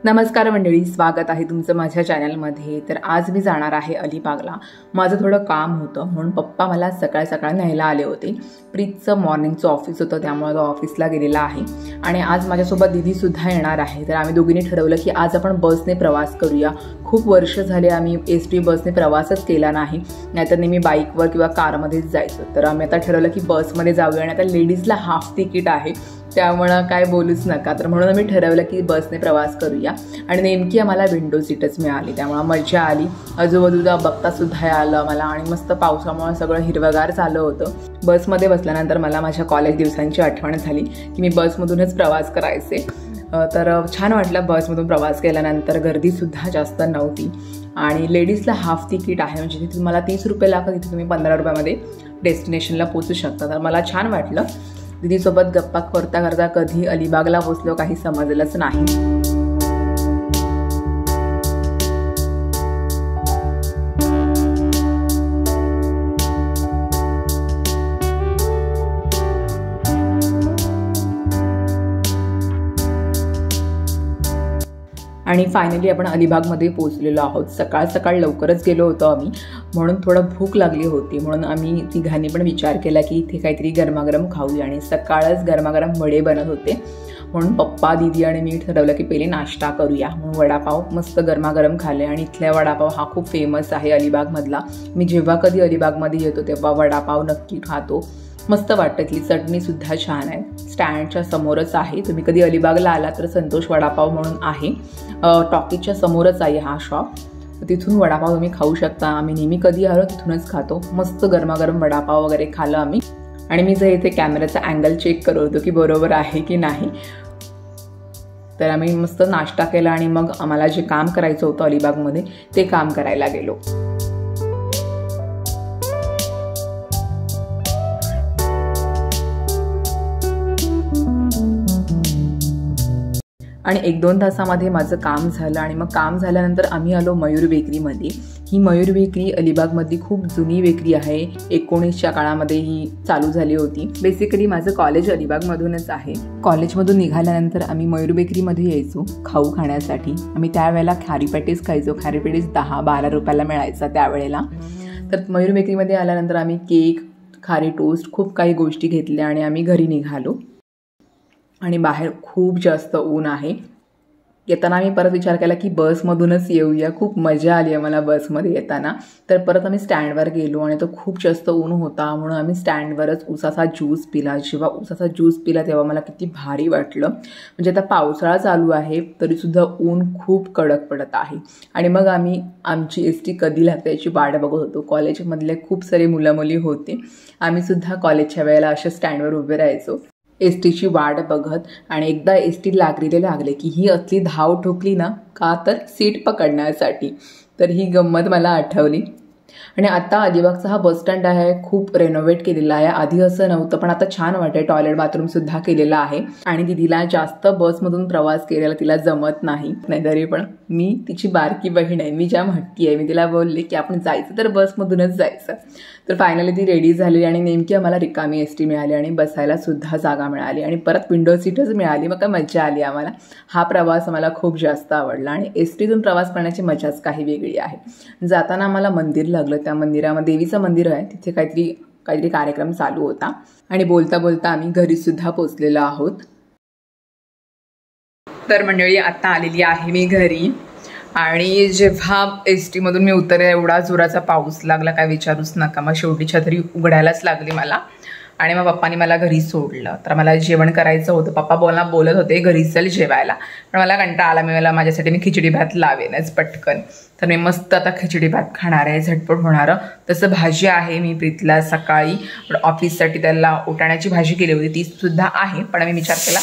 नमस्कार मंडळी, स्वागत आहे तुमचं माझ्या चॅनलमध्ये। तर आज मी जाणार आहे अलिबागला। माझं थोडं काम होतं म्हणून पप्पा मला सकाळ सकाळ न्यायला आले होते। प्रीतचं मॉर्निंगचं ऑफिस होतं त्यामुळे तो ऑफिसला गेलेला आहे आणि आज माझ्यासोबत दीदी सुद्धा येणार आहे। तर आम्ही दोघींनी ठरवलं की आज आपण बसने प्रवास करूया। खूप वर्ष झाले आम्ही एसटी बसने प्रवासच केला नाही, नाहीतर नेहमी बाईकवर किंवा कारमध्येच जायचं। तर आम्ही आता ठरवलं की बसमध्ये जाऊया आणि आता लेडीजला हाफ तिकीट आहे त्यामुळे काय बोलूच नका। तर म्हणून आम्ही ठरवलं की बसने प्रवास करूया आणि नेमकी आम्हाला विंडो सीटच मिळाली त्यामुळे मजा आली। आजूबाजूला बघता सुद्धा आलं मला आणि मस्त पावसामुळे सगळं हिरवगार झालं होतं। बसमध्ये बसल्यानंतर मला माझ्या कॉलेज दिवसांची आठवण झाली की मी बसमधूनच प्रवास करायचे। तर छान वाटलं बसमधून प्रवास केल्यानंतर। गर्दी सुद्धा जास्त नव्हती आणि लेडीजला हाफ तिकीट आहे, म्हणजे तिथे तुम्हाला 30 रुपये लागतात, तिथे तुम्ही 15 रुपयामध्ये डेस्टिनेशनला पोहोचू शकता। तर मला छान वाटलं। दीदीसोबत गप्पा करता करता कधी अलिबागला पोहोचलो काही समजलंच नाही। आणि फायनली आपण अलिबागमध्ये पोहोचलेलो आहोत। सकाळ सकाळ लवकरच गेलो होतो आम्ही, म्हणून थोडं भूक लागली होती, म्हणून आम्ही तिघांनी पण विचार केला की इथे काहीतरी गरमागरम खाऊया आणि सकाळच गरमागरम वडे बनत होते म्हणून पप्पा दीदी आणि मी ठरवलं की पहिले नाश्ता करूया। म्हणून वडापाव मस्त गरमागरम खाल्ले आणि इथला वडापाव हा खूप फेमस आहे अलिबागमधला। मी जेव्हा कधी अलिबागमध्ये येतो तेव्हा वडापाव नक्की खातो, मस्त वाटतं। की चटणी सुद्धा छान आहे। स्टँडच्या समोरच आहे, तुम्ही कधी अलिबागला आला तर संतोष वडापाव म्हणून आहे, टॉकीजच्या समोरच आहे हा शॉप। तिथून वडापाव तुम्ही खाऊ शकता। आम्ही नेहमी कधी आलो तिथूनच खातो। मस्त गरमागरम वडापाव वगैरे खाल्लं आम्ही आणि मी जर इथे कॅमेराचा अँगल चेक करत होतो की बरोबर आहे की नाही। तर आम्ही मस्त नाश्ता केला आणि मग आम्हाला जे काम करायचं होतं अलिबागमध्ये ते काम करायला गेलो। आणि 1-2 तासामध्ये माझं काम झालं आणि मग काम झाल्यानंतर आम्ही आलो मयूर बेकरीमध्ये। ही मयूर बेकरी अलिबागमधली खूप जुनी बेकरी आहे, 19च्या काळामध्ये ही चालू झाली होती। बेसिकली माझं कॉलेज अलिबागमधूनच आहे। कॉलेजमधून निघाल्यानंतर आम्ही मयूर बेकरीमध्ये यायचो खाऊ खाण्यासाठी। आम्ही त्यावेळेला खारी पॅटीस खायचो, खारी पॅटीस 10-12 रुपयाला मिळायचा त्यावेळेला। तर मयूर बेकरीमध्ये आल्यानंतर आम्ही केक, खारी टोस्ट खूप काही गोष्टी घेतल्या आणि आम्ही घरी निघालो। आणि बाहेर खूप जास्त ऊन आहे। येताना आम्ही परत विचार केला की बसमधूनच येऊया, खूप मजा आली आम्हाला बसमध्ये येताना। तर परत आम्ही स्टँडवर गेलो आणि तो खूप जास्त ऊन होता म्हणून आम्ही स्टँडवरच उसाचा ज्यूस पिला। जेव्हा उसाचा ज्यूस पिला तेव्हा मला किती भारी वाटलं, म्हणजे आता पावसाळा चालू आहे तरीसुद्धा ऊन खूप कडक पडत आहे। आणि मग आम्ही आमची एसटी कधी लागते याची वाट बघत होतो। कॉलेजमधले खूप सारे मुलं मुली होते, आम्ही सुद्धा कॉलेजच्या वेळेला अशा स्टँडवर उभे राहायचो एसटीची वाट बघत। आणि एकदा एसटी लागले की ही असली धाव ठोकली ना का तर सीट पकडण्यासाठी। तर ही गंमत मला आठवली। आणि आता अलिबागचा हा बस स्टँड आहे खूप रेनोव्हेट केलेला आहे, आधी असं नव्हतं पण आता छान वाटते। टॉयलेट बाथरूम सुद्धा केलेला आहे आणि दीदीला जास्त बसमधून प्रवास केलेला तिला जमत नाही, तरी पण मी तिची बारकी बहीण आहे, मी ज्या हट्टी आहे, मी तिला बोलले की आपण जायचं तर बसमधूनच जायचं। तर फायनली ती रेडी झाली आणि नेमकी आम्हाला रिकामी एसटी मिळाली आणि बसायला सुद्धा जागा मिळाली आणि परत विंडो सीटच मिळाली। मग काय मजा आली आम्हाला। हा प्रवास आम्हाला खूप जास्त आवडला आणि एसटीतून प्रवास करण्याची मजाच काही वेगळी आहे। जाताना आम्हाला मंदिर लागलं, त्या मंदिरामध्ये देवीचं मंदिर आहे, तिथे काहीतरी कार्यक्रम चालू होता आणि बोलता बोलता आम्ही घरी सुद्धा पोहोचलेलो आहोत। तर मंडळी आता आलेली आहे मी घरी आणि जेव्हा एसटीमधून मी उतरले एवढा जोराचा पाऊस लागला काय विचारूच नका। मग शेवटी छत्री उघडायलाच लागली मला आणि मग पप्पानी मला घरी सोडलं। तर मला जेवण करायचं होतं, पप्पा बोलत होते घरी चल जेवायला, पण मला कंटाळा आला। मला माझ्यासाठी मी खिचडी भात लावेनच पटकन, तर मी मस्त आता खिचडी भात खाणार आहे, झटपट होणारं। तसं भाजी आहे, मी प्रीतला सकाळी ऑफिससाठी त्याला उठाण्याची भाजी केली होती ती सुद्धा आहे, पण मी विचार केला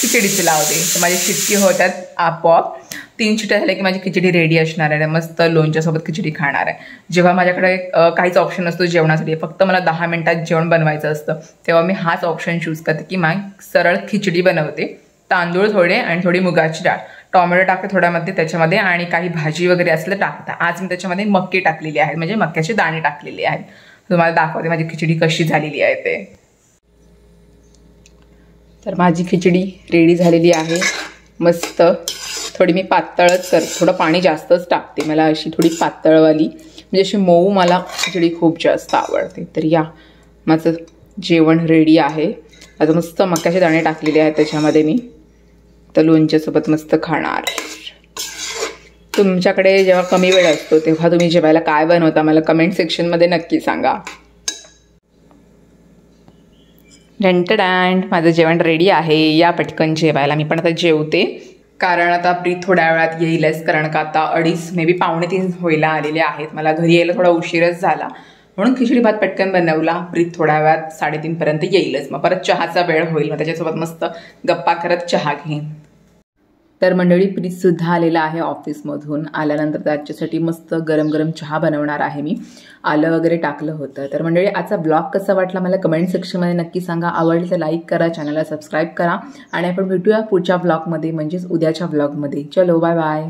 खिचडीची लावते। तर माझी शिट्टी होत्यात आपोआप, 3 शिट्ट्या झाल्या की माझी खिचडी रेडी असणार आहे। मस्त लोणच्यासोबत खिचडी खाणार आहे। जेव्हा माझ्याकडे काहीच ऑप्शन नसतो जेवणासाठी, फक्त मला 10 मिनिटात जेवण बनवायचं असतं, तेव्हा मी हाच ऑप्शन चूज करते की मग सरळ खिचडी बनवते। तांदूळ थोडे आणि थोडी मुगाची डाळ, टोमॅटो टाकते थोड्यामध्ये त्याच्यामध्ये आणि काही भाजी वगैरे असलं टाकता। आज मी त्याच्यामध्ये मक्के टाकलेली आहेत, म्हणजे मक्याचे दाणे टाकलेले आहेत। तुम्हाला दाखवते माझी खिचडी कशी झालेली आहे ते। तर माझी खिचडी रेडी झालेली आहे मस्त थोडी मी पातळच थोडं पाणी जास्तच टाकते, मला अशी थोडी पातळवाली म्हणजे अशी मऊ मला खिचडी खूप जास्त आवडते. तर या माझं जेवण रेडी आहे. आता मस्त मक्याचे दाणे टाकलेले आहेत त्याच्यामध्ये मी, तर लोणच्यासोबत मस्त खाणार. तुमच्याकडे जेव्हा कमी वेळ असतो तेव्हा तुम्ही जेवायला काय बनवता मला कमेंट सेक्शनमध्ये नक्की सांगा. डँटडँट माझं जेवण रेडी आहे, या पटकन जेवायला. मी पण आता जेवते कारण आता प्रीत थोड्या वेळात येईलच, कारण का आता 2:30 मे बी 2:45 व्हायला आलेले आहेत. मला घरी यायला थोडा उशीरच झाला म्हणून खिचडी भात पटकन बनवला. प्रीत थोड्या वेळात 3:30 पर्यंत येईलच, मग परत चहाचा वेळ होईल, मग त्याच्यासोबत मस्त गप्पा करत चहा घेईन. तर मंडळी प्रीतसुद्धा आलेला आहे ऑफिसमधून. आल्यानंतर त्याच्यासाठी मस्त गरम गरम चहा बनवणार आहे मी. आलं वगैरे टाकलं होतं. तर मंडळी आजचा ब्लॉग कसा वाटला मला कमेंट सेक्शनमध्ये नक्की सांगा. आवडलं तर लाईक करा, चॅनलला सबस्क्राईब करा आणि आपण भेटूया पुढच्या ब्लॉगमध्ये म्हणजेच उद्याच्या ब्लॉगमध्ये. चलो बाय बाय.